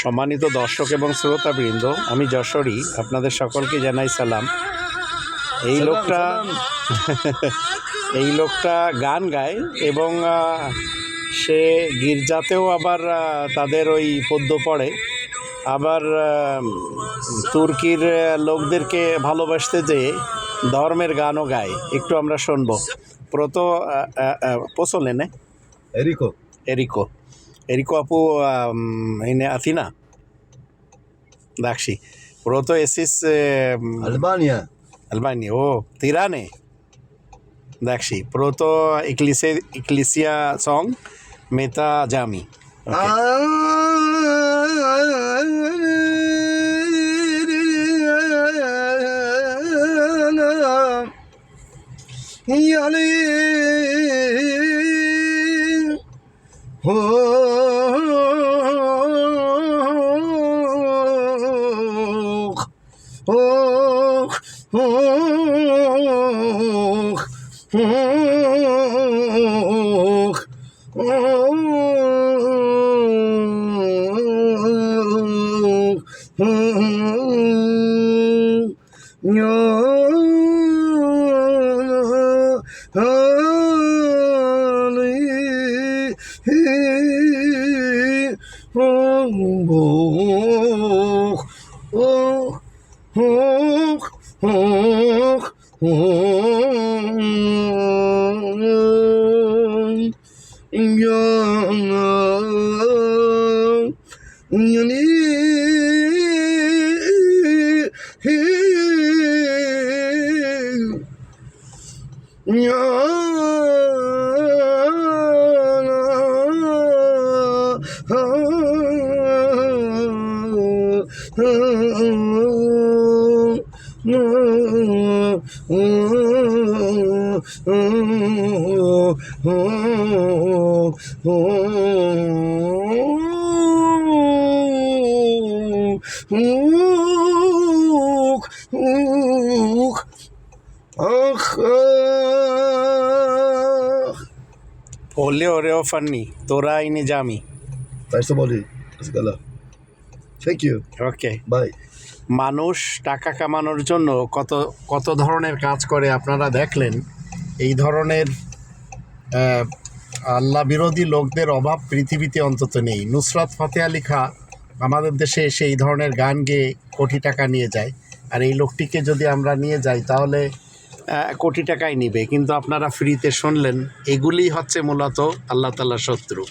সম্মানিত দর্শক এবং শ্রোতাবৃন্দ, আমি যশোরী, আপনাদের সকলকে জানাই সালাম। এই লোকটা গান গায় এবং সে গির্জাতেও আবার তাদের ওই পদ্য পড়ে, আবার তুর্কির লোকদেরকে ভালোবাসতে যেয়ে ধর্মের গানও গায়। একটু আমরা শুনবো। Pozole, Eriko apu ini Athena. Dakshi. Proto esis Albania. Oh, Tirane. Dakshi. Proto Ecclesia song Meta Jami. Ole oreo fanni, tora ini jami. First of all, thank you. Okay. Bye. মানুষ টাকা কামানোর জন্য কত ধরনের কাজ করে আপনারা দেখলেন। এই ধরনের আল্লাহ বিরোধী লোকদের অভাব পৃথিবীতে অন্তত নেই। নুসরাত ফতে আলী খাঁ আমাদের দেশে এসে এই ধরনের গান গেয়ে কোটি টাকা নিয়ে যায়, আর এই লোকটিকে যদি আমরা নিয়ে যাই তাহলে কোটি টাকাই নিবে, কিন্তু আপনারা ফ্রিতে শুনলেন। এগুলি হচ্ছে মূলত আল্লাহ তাআলার শত্রু।